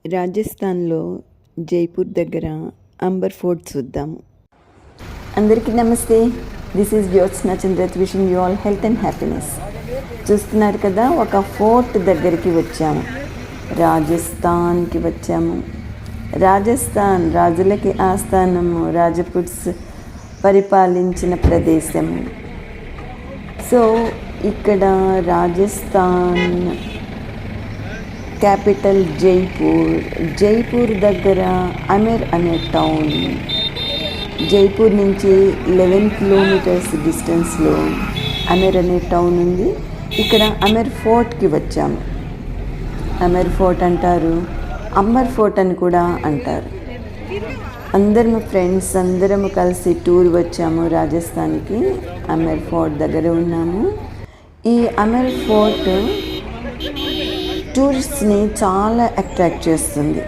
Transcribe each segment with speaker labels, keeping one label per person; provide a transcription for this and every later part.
Speaker 1: రాజస్థాన్లో జైపూర్ దగ్గర amber fort చూద్దాము. అందరికీ నమస్తే. This is Jyotsna Chandrath wishing you all health and happiness. చూస్తున్నారు కదా, ఒక ఫోర్ట్ దగ్గరికి వచ్చాము. రాజస్థాన్కి వచ్చాము. రాజస్థాన్ రాజులకి ఆస్థానము, రాజపుట్స్ పరిపాలించిన ప్రదేశము. సో ఇక్కడ రాజస్థాన్ క్యాపిటల్ జైపూర్ దగ్గర అమెర్ అనే టౌన్. జైపూర్ నుంచి 11 కిలోమీటర్స్ డిస్టెన్స్లో అమెర్ అనే టౌన్ ఉంది. ఇక్కడ అమెర్ ఫోర్ట్కి వచ్చాము. అమెర్ ఫోర్ట్ అంటారు, అంబర్ ఫోర్ట్ అని కూడా అంటారు. అందరము ఫ్రెండ్స్ అందరము కలిసి టూర్ వచ్చాము రాజస్థాన్కి. అమెర్ ఫోర్ట్ దగ్గర ఉన్నాము. ఈ అమెర్ ఫోర్ట్ టూరిస్ట్ని చాలా అట్రాక్ట్ చేస్తుంది.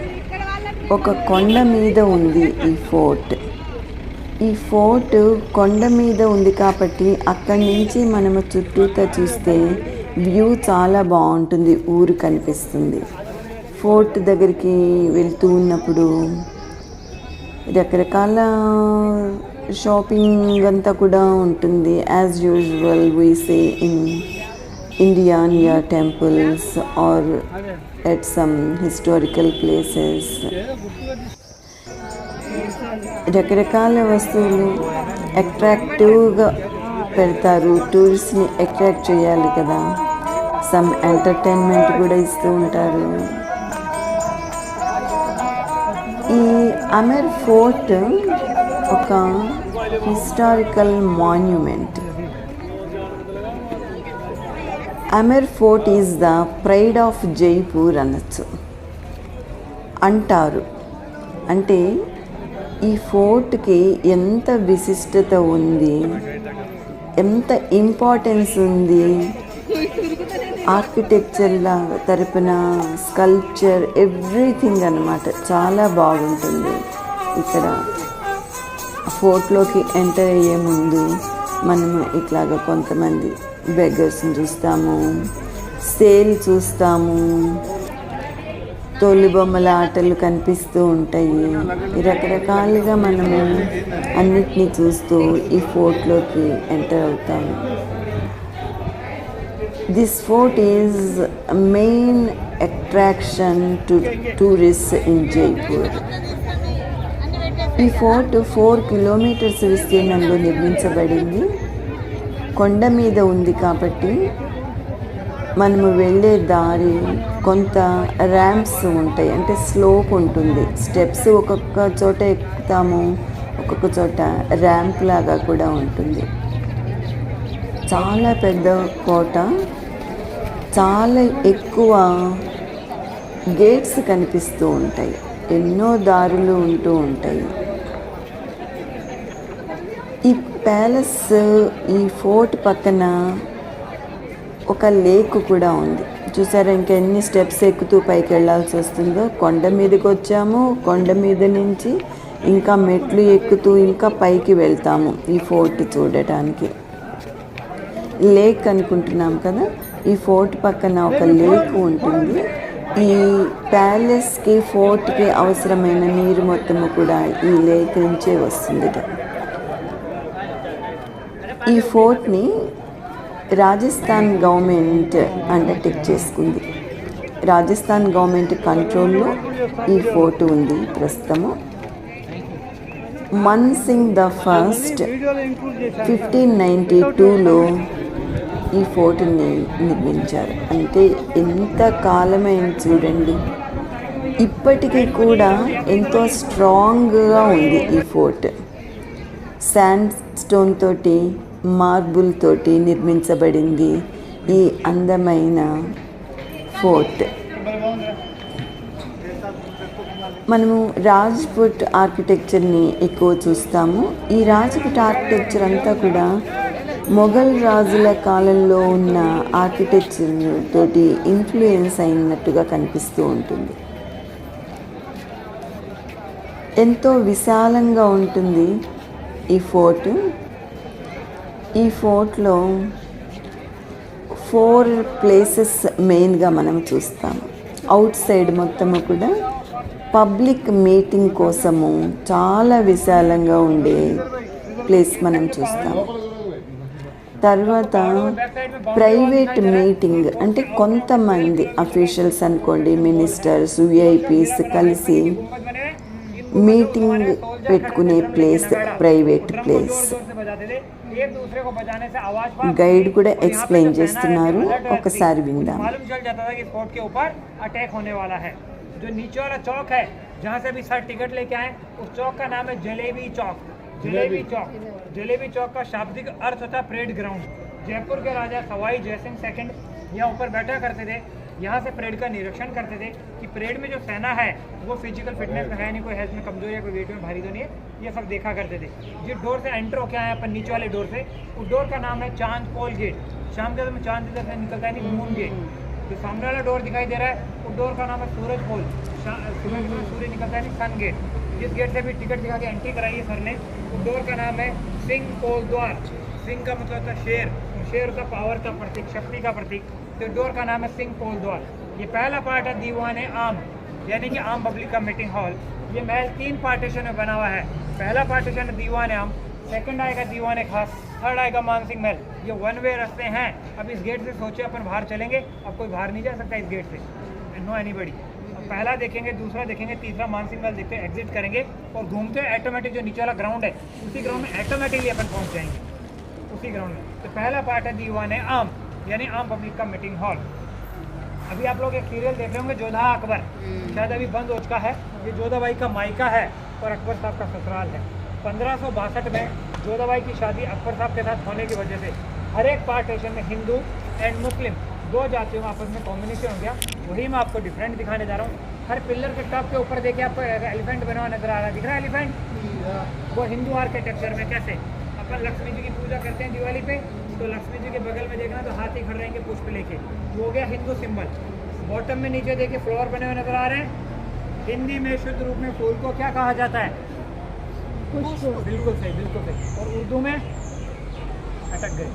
Speaker 1: ఒక కొండ మీద ఉంది ఈ ఫోర్ట్. ఈ ఫోర్ట్ కొండ మీద ఉంది కాబట్టి అక్కడి నుంచి మనము చుట్టూతా చూస్తే వ్యూ చాలా బాగుంటుంది, ఊరు కనిపిస్తుంది. ఫోర్ట్ దగ్గరికి వెళ్తూ ఉన్నప్పుడు రకరకాల షాపింగ్ అంతా కూడా ఉంటుంది. As usual we say in India near temples or at some historical places. రకరకాల వస్తువులు అట్రాక్టివ్గా పెడతారు. టూరిస్ట్ని అట్రాక్ట్ చేయాలి కదా. సమ్ ఎంటర్టైన్మెంట్ కూడా ఇస్తూ ఉంటారు. ఈ అమెర్ ఫోర్ట్ ఒక historical monument. Amer fort is the pride of Jaipur అంటారు. అంటే ఈ ఫోర్ట్కి ఎంత విశిష్టత ఉంది, ఎంత ఇంపార్టెన్స్ ఉంది. ఆర్కిటెక్చర్ తరపున స్కల్ప్చర్ ఎవ్రీథింగ్ అన్నమాట. చాలా బాగుంటుంది. ఇక్కడ ఫోర్ట్లోకి ఎంటర్ అయ్యే ముందు మనము ఇట్లాగా కొంతమంది బెగ్గర్స్ని చూస్తాము, సేల్ చూస్తాము, తోలుబొమ్మల ఆటలు కనిపిస్తూ ఉంటాయి. రకరకాలుగా మనము అన్నిటినీ చూస్తూ ఈ ఫోర్ట్లోకి ఎంటర్ అవుతాము. This fort is main attraction to tourist in Jaipur. ఈ ఫోర్ట్ 4 కిలోమీటర్స్ విస్తీర్ణంలో నిర్మించబడింది. కొండ మీద ఉంది కాబట్టి మనము వెళ్ళే దారి కొంత ర్యాంప్స్ ఉంటాయి, అంటే స్లోప్ ఉంటుంది. స్టెప్స్ ఒక్కొక్క చోట ఎక్కుతాము, ఒక్కొక్క చోట ర్యాంప్ లాగా కూడా ఉంటుంది. చాలా పెద్ద కోట, చాలా ఎక్కువ గేట్స్ కనిపిస్తూ ఉంటాయి, ఎన్నో దారులు ఉంటూ ఉంటాయి. ఈ ప్యాలెస్, ఈ ఫోర్ట్ పక్కన ఒక లేక్ కూడా ఉంది. చూసారా, ఇంకా ఎన్ని స్టెప్స్ ఎక్కుతూ పైకి వెళ్ళాల్సి వస్తుందో. కొండ మీదకి వచ్చాము, కొండ మీద నుంచి ఇంకా మెట్లు ఎక్కుతూ ఇంకా పైకి వెళ్తాము ఈ ఫోర్ట్ చూడటానికి. లేక్ అనుకుంటున్నాం కదా, ఈ ఫోర్ట్ పక్కన ఒక లేక్ ఉంటుంది. ఈ ప్యాలెస్కి ఫోర్ట్కి అవసరమైన నీరు మొత్తము కూడా ఈ లేక్ నుంచే వస్తుంది. ఈ ఫోర్ట్ని రాజస్థాన్ గవర్నమెంట్ అండర్టేక్ చేసుకుంది. రాజస్థాన్ గవర్నమెంట్ కంట్రోల్లో ఈ ఫోర్ట్ ఉంది ప్రస్తుతము. మన్ సింగ్ ద ఫస్ట్ 1592లో ఈ ఫోర్ట్ని నిర్మించారు. అంటే ఎంత కాలమైంది చూడండి. ఇప్పటికీ కూడా ఎంతో స్ట్రాంగ్గా ఉంది ఈ ఫోర్ట్. శాండ్ స్టోన్ తోటి, మార్బుల్ తోటి నిర్మించబడింది ఈ అందమైన ఫోర్ట్. మనము రాజ్పుట్ ఆర్కిటెక్చర్ని ఎక్కువ చూస్తాము. ఈ రాజ్పుట్ ఆర్కిటెక్చర్ అంతా కూడా మొఘల్ రాజుల కాలంలో ఉన్న ఆర్కిటెక్చర్ తోటి ఇన్ఫ్లుయెన్స్ అయినట్టుగా కనిపిస్తూ ఉంటుంది. ఎంతో విశాలంగా ఉంటుంది ఈ ఫోర్ట్. ఈ ఫోర్ట్లో 4 ప్లేసెస్ మెయిన్గా మనం చూస్తాము. అవుట్ సైడ్ మొత్తము కూడా పబ్లిక్ మీటింగ్ కోసము చాలా విశాలంగా ఉండే ప్లేస్ మనం చూస్తాం. తర్వాత ప్రైవేట్ మీటింగ్ అంటే కొంతమంది అఫీషియల్స్ అనుకోండి, మినిస్టర్స్, విఐపీస్ కలిసి మీటింగ్ పెట్టుకునే ప్లేస్ ప్రైవేట్ ప్లేస్. గైడ్ కూడా ఎక్స్ప్లెయిన్ చేస్తున్నారు, ఒకసారి విందాం.
Speaker 2: जो नीचे वाला चौक है जहाँ से भी सर टिकट लेके आए, उस चौक का नाम है जलेबी चौक. जलेबी चौक, जलेबी चौक का शाब्दिक अर्थ होता है परेड ग्राउंड. जयपुर के राजा सवाई जयसिंह सेकंड यहाँ ऊपर बैठा करते थे, यहाँ से परेड का निरीक्षण करते थे कि परेड में जो सेना है वो फिजिकल फिटनेस में है नहीं, कोई हेल्थ में कमजोरी है, कोई वेट में भारी तो नहीं है, ये सब देखा करते थे. जिस डोर से एंटर होके आए अपन नीचे वाले डोर से, उस डोर का नाम है चांद पोल गेट. शाम के समय चांद इधर से निकलता है नहीं, मून गेट. जो सामने वाला डोर दिखाई दे रहा है उस डोर का नाम है सूरज पोल. सूर्य निकलता है नहीं, सन गेट. जिस गेट से भी टिकट दिखा के एंट्री कराई है सर ने, उस डोर का नाम है सिंह पोल द्वार. सिंह का मतलब होता है शेर, शेर का पावर का प्रतीक, शक्ति का प्रतीक. तो डोर का नाम है सिंह पोल द्वार. ये पहला पार्ट है दीवाने आम, यानी कि आम पब्लिक का मीटिंग हॉल. ये महल 3 पार्टीशन में बना हुआ है. पहला पार्टीशन है दीवाने आम, सेकंड आएगा दीवाने खास, थर्ड आएगा मानसिंह महल. ये 1 वे रास्ते हैं. अब इस गेट से सोचे अपन बाहर चलेंगे, अब कोई बाहर नहीं जा सकता इस गेट से, नो एनीबडी. पहला देखेंगे, दूसरा देखेंगे, तीसरा मानसिंह महल देखते एग्जिट करेंगे और घूमते ऑटोमेटिक जो नीचे वाला ग्राउंड है उसी ग्राउंड में ऑटोमेटिकली अपन पहुंच जाएंगे उसी ग्राउंड में. तो पहला पार्ट है दीवाने आम, यानी आम पब्लिक का मीटिंग हॉल. अभी आप लोग एक सीरियल देख रहे होंगे जोधा अकबर, शायद अभी बंद हो चुका है. ये जोधाबाई का मायका है और अकबर साहब का ससुराल है. 1562 में जोधाबाई की शादी अकबर साहब के साथ होने की वजह से हर एक पार्टीशन में हिंदू एंड मुस्लिम 2 जातियों में आपस में कॉम्बिनेशन हो गया. वही मैं आपको डिफरेंट दिखाने जा रहा हूँ. हर पिलर के टॉप के ऊपर देखिए आपको एलिफेंट बना हुआ नजर आ रहा है, दिख रहा है एलिफेंट? वो हिंदू आर्किटेक्चर में कैसे अपन लक्ष्मी जी की पूजा करते हैं दिवाली पे, तो लक्ष्मी जी के बगल में देखना तो हाथी खड़े रहेंगे पुष्प लेके, वो हो गया हिंदू सिंबल. बॉटम में नीचे देखिए फ्लोर बने हुए नजर आ रहे हैं. हिंदी में शुद्ध रूप में फूल को क्या कहा जाता है? पुष्प. बिल्कुल सही, बिल्कुल सही. और उर्दू में अटक गए.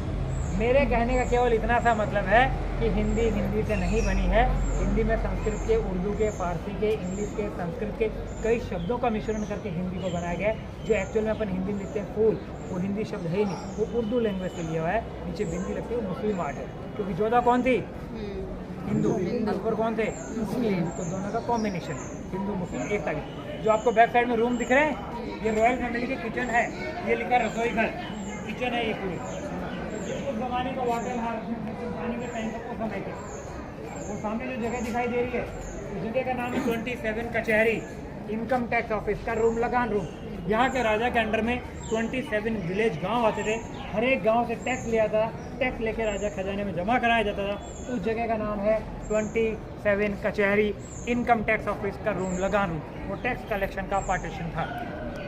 Speaker 2: मेरे कहने का केवल इतना सा मतलब है कि हिंदी हिंदी से नहीं बनी है. हिंदी में संस्कृत के, उर्दू के, फारसी के, इंग्लिश के, संस्कृत के कई शब्दों का मिश्रण करके हिंदी को बनाया गया है. जो एक्चुअल में अपन हिंदी में लिखते हैं फूल, वो हिंदी शब्द है ही नहीं, वो उर्दू लैंग्वेज से लिया हुआ है. नीचे बिंदी लगती है, वो मुस्लिम आर्ट है. क्योंकि जोधा कौन थी? हिंदू. अकबर कौन थे? मुस्लिम. तो दोनों का कॉम्बिनेशन हिंदू मुस्लिम एक था. जो आपको बैक साइड में रूम दिख रहे हैं, ये रॉयल फैमिली के किचन है. ये लिखा रसोई घर, किचन है ये पूरी. उस जमाने का वाटर पानी के टैंक को समय के वो सामने जो जगह दिखाई दे रही है, उस जगह का नाम है 27 कचहरी, इनकम टैक्स ऑफिस का रूम, लगान रूम. यहाँ के राजा के अंडर में 27 विलेज गांव आते थे. हर एक गांव से टैक्स लिया था, टैक्स लेके राजा खजाने में जमा कराया जाता था. उस जगह का नाम है 27 कचहरी, इनकम टैक्स ऑफिस का रूम, लगान रूम. वो टैक्स कलेक्शन का पार्टीशन था.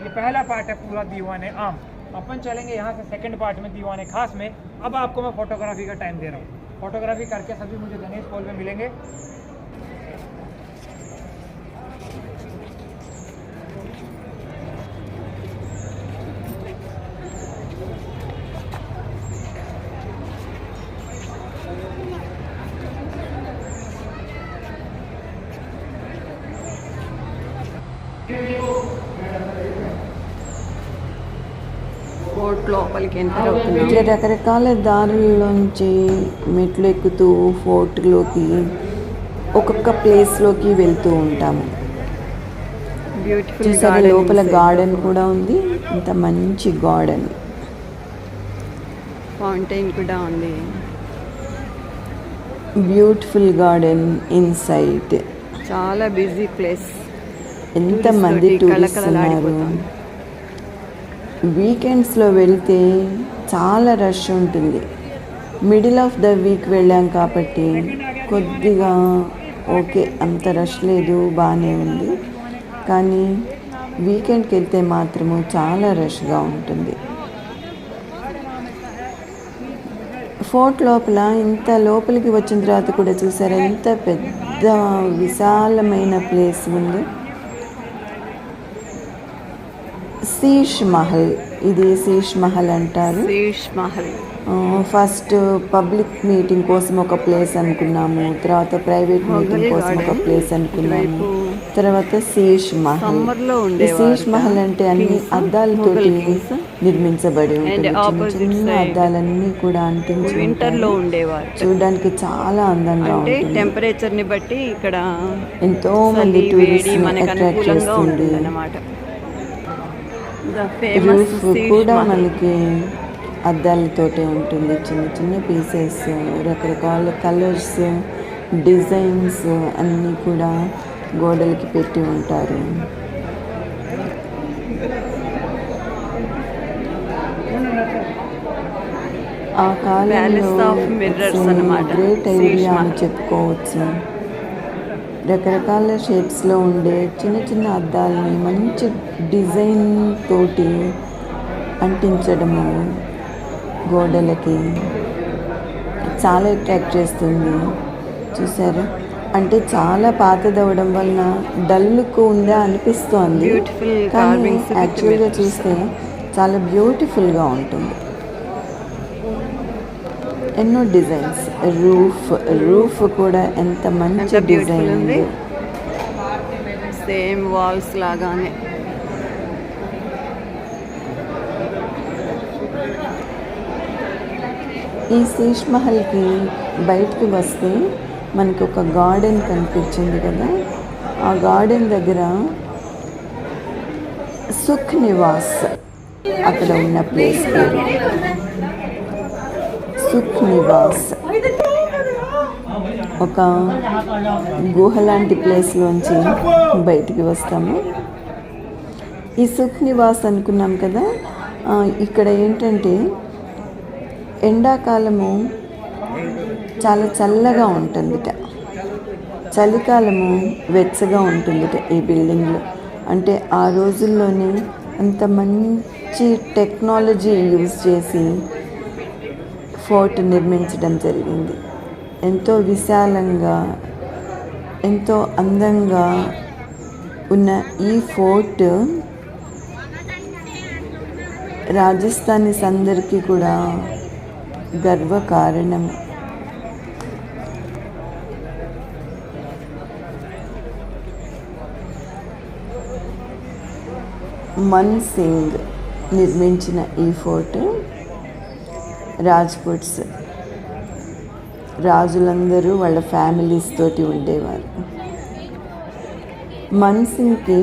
Speaker 2: ये पहला पार्ट है पूरा दीवाने आम. अपन चलेंगे यहाँ से सेकंड पार्ट में दीवाने खास में. अब आपको मैं फोटोग्राफी का टाइम दे रहा हूँ. फोटोग्राफी करके सभी मुझे गणेश पॉल में मिलेंगे.
Speaker 1: కోర్ట్ లోపలికి ఎంటర్ అవుతున్నాం. ఇట్లా రకరకాల దారుల్లోంచి మెట్లు ఎక్కుతూ ఫోర్ట్లోకి ఒక్కొక్క ప్లేస్లోకి వెళ్తూ ఉంటాము. చూసారా, లోపల గార్డెన్ కూడా ఉంది. ఇంత మంచి గార్డెన్, ఫౌంటైన్ కూడా ఉంది. Beautiful garden inside. చాలా బిజీ ప్లేస్. ఎంతమంది టూరిస్ట్ ఉన్నారు. వీకెండ్స్లో వెళ్తే చాలా రష్ ఉంటుంది. మిడిల్ ఆఫ్ ద వీక్ వెళ్ళాం కాబట్టి కొద్దిగా ఓకే, అంత రష్ లేదు, బాగానే ఉంది. కానీ వీకెండ్కి వెళ్తే మాత్రము చాలా రష్గా ఉంటుంది. ఫోర్ట్ లోపల ఇంత లోపలికి వచ్చిన తర్వాత కూడా చూసారా ఎంత పెద్ద విశాలమైన ప్లేస్ ఉంది. శీష్ మహల్ ఇది శీష్ మహల్ అంటారు.
Speaker 3: Sheesh Mahal.
Speaker 1: First public meeting కోసం ఒక ప్లేస్ అనుకున్నాము, తర్వాత ప్రైవేట్ మీటింగ్ కోసం ఒక ప్లేస్ అనుకున్నాము, తర్వాత శీష్ మహల్. ఈ శీష్ మహల్ అంటే అన్ని అద్దాలతోటి నిర్మించబడి ఉంటుంది. చిన్న చిన్న అద్దాలన్నీ కూడా అంటించి
Speaker 3: వింటర్లో ఉండేవారు.
Speaker 1: చూడడానికి చాలా అందంగా ఉంటుంది.
Speaker 3: టెంపరేచర్ ని బట్టి ఇక్కడ
Speaker 1: ఎంతో మంది టూరిస్ట్ అట్రాక్ట్ చేస్తుంది. రూఫ్ కూడా మనకి అద్దాలతోటే ఉంటుంది. చిన్న చిన్న పీసెస్, రకరకాల కలర్స్, డిజైన్స్ అన్నీ కూడా గోడలకి పెట్టి ఉంటారు. ఆ కాలంలో గ్రేట్ ఐడియా అని చెప్పుకోవచ్చు. రకరకాల షేప్స్లో ఉండే చిన్న చిన్న అద్దాలని మంచి డిజైన్ తోటి అంటించడము గోడలకి చాలా అట్రాక్ట్ చేస్తుంది. చూసారా, అంటే చాలా పాతదవడం వలన డల్లుకు ఉందా అనిపిస్తోంది, కానీ యాక్చువల్గా చూస్తే చాలా బ్యూటిఫుల్గా ఉంటుంది. ఎన్నో డిజైన్స్, రూఫ్ కూడా ఎంత మంచి డిజైన్ ఉంది.
Speaker 3: సేమ్ వాల్స్ లాగానే.
Speaker 1: ఈ శీష్ మహల్కి బయటకు వస్తే మనకి ఒక గార్డెన్ కనిపించింది కదా, ఆ గార్డెన్ దగ్గర సుఖ్ నివాస్ అక్కడ ఉన్న ప్లేస్ పేరు. సుఖ్ నివాస్ ఒక గుహ లాంటి ప్లేస్లోంచి బయటికి వస్తాము. ఈ సుఖ్ నివాస్ అనుకున్నాం కదా, ఇక్కడ ఏంటంటే ఎండాకాలము చాలా చల్లగా ఉంటుందిట, చలికాలము వెచ్చగా ఉంటుందిట ఈ బిల్డింగ్లో. అంటే ఆ రోజుల్లోనే అంత మంచి టెక్నాలజీ యూజ్ చేసి ఫోర్ట్ నిర్మించడం జరిగింది. ఎంతో విశాలంగా, ఎంతో అందంగా ఉన్న ఈ ఫోర్ట్ రాజస్థానీస్ అందరికీ కూడా గర్వకారణం. మన్ సింగ్ నిర్మించిన ఈ ఫోర్ట్ రాజ్పుట్స్ రాజులందరూ వాళ్ళ ఫ్యామిలీస్ తోటి ఉండేవారు. మన్ సింగ్కి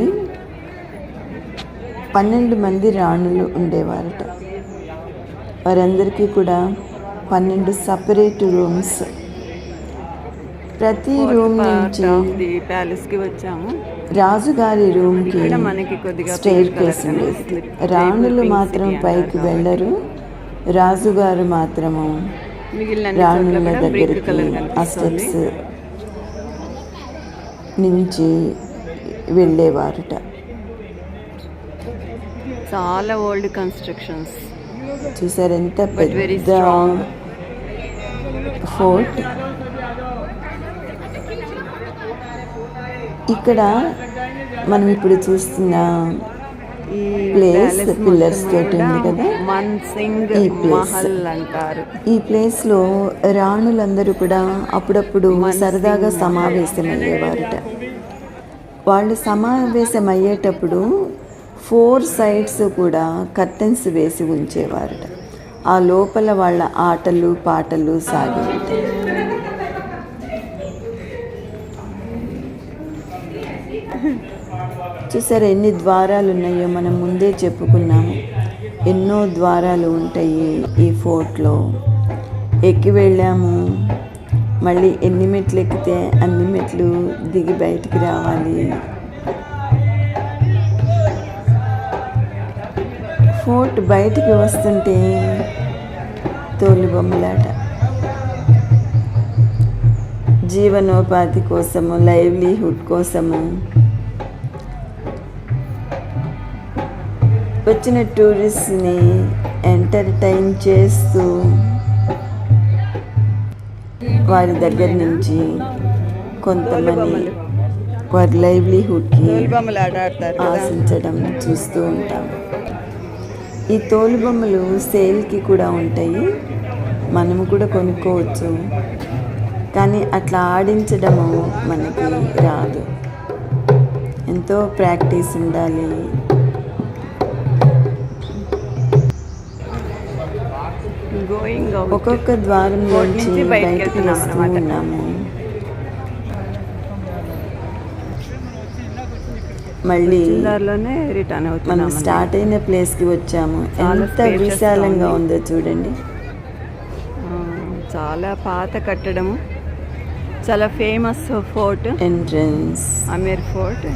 Speaker 1: 12 మంది రాణులు ఉండేవారట. వారందరికీ కూడా 12 సపరేట్ రూమ్స్. ప్రతి రూమ్ నుంచి
Speaker 3: ప్యాలెస్కి వచ్చాము.
Speaker 1: రాజుగారి రూమ్కి స్టైర్ కేస్ ఉండేది. రాణులు మాత్రం పైకి వెళ్ళరు, రాజుగారు మాత్రము రాణుల దగ్గరికి ఆ స్టెప్స్ నుంచి వెళ్ళేవారుట.
Speaker 3: చాలా ఓల్డ్ కన్స్ట్రక్షన్స్.
Speaker 1: చూసారు ఎంత పెద్ద ఫోర్ట్. ఇక్కడ మనం ఇప్పుడు చూస్తున్న ప్లేస్ పిల్లర్స్ తోటి ఉంది కదా, ఈ ప్లేస్
Speaker 3: అంటారు.
Speaker 1: ఈ ప్లేస్లో రాణులందరూ కూడా అప్పుడప్పుడు సరదాగా సమావేశమయ్యేవారట. వాళ్ళు సమావేశమయ్యేటప్పుడు 4 సైడ్స్ కూడా కర్టెన్స్ వేసి ఉంచేవారట. ఆ లోపల వాళ్ళ ఆటలు పాటలు సాగేవి. చూసారా ఎన్ని ద్వారాలు ఉన్నాయో, మనం ముందే చెప్పుకున్నాము. ఎన్నో ద్వారాలు ఉంటాయి ఈ ఫోర్ట్లో. ఎక్కి వెళ్ళాము, మళ్ళీ ఎన్ని మెట్లు ఎక్కితే అన్ని మెట్లు దిగి బయటికి రావాలి. ఫోర్ట్ బయటికి వస్తుంటే తోలుబొమ్మలాట. జీవనోపాధి కోసము, లైవ్లీహుడ్ కోసము వచ్చిన టూరిస్ట్ని ఎంటర్టైన్ చేస్తూ వారి దగ్గర నుంచి కొంతమంది వారి లైవ్లీహుడ్కి ఆశించడం చూస్తూ ఉంటాం. ఈ తోలు బొమ్మలు సేల్కి కూడా ఉంటాయి, మనము కూడా కొనుక్కోవచ్చు. కానీ అట్లా ఆడించడము మనకి రాదు, ఎంతో ప్రాక్టీస్ ఉండాలి.
Speaker 3: గోయింగ్
Speaker 1: ఒక్కొక్క ద్వారం నుంచి బయటికి
Speaker 3: వెళ్తున్నాం
Speaker 1: వస్తూ
Speaker 3: అన్నమాట.
Speaker 1: ఉన్నాము. మళ్ళీ
Speaker 3: దారిలోనే రిటర్న్
Speaker 1: మనం
Speaker 3: అవుతున్నాం.
Speaker 1: స్టార్ట్ అయిన ప్లేస్కి వచ్చాము.
Speaker 3: చాలా
Speaker 1: ఎంత
Speaker 3: spacious గా
Speaker 1: విశాలంగా
Speaker 3: ఉంది.
Speaker 1: ఉందో చూడండి.
Speaker 3: చాలా పాత కట్టడము, చాలా famous fort
Speaker 1: entrance
Speaker 3: Amer fort.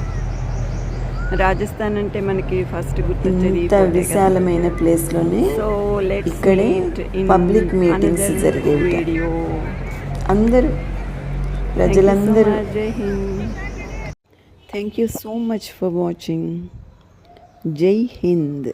Speaker 3: Rajasthan అంటే మనకి ఫస్ట్ గుర్తొచ్చేది ఈ
Speaker 1: ఇంత
Speaker 3: ఫోర్టే కదా.
Speaker 1: విశాలమైన ప్లేస్లోనే
Speaker 3: సో లెట్స్
Speaker 1: ఇక్కడే పబ్లిక్ మీటింగ్స్ జరిగేవి.
Speaker 3: వీడియో.
Speaker 1: అందరూ ప్రజలందరూ
Speaker 3: జై Hind.
Speaker 1: Thank you so much for watching. జై హింద్.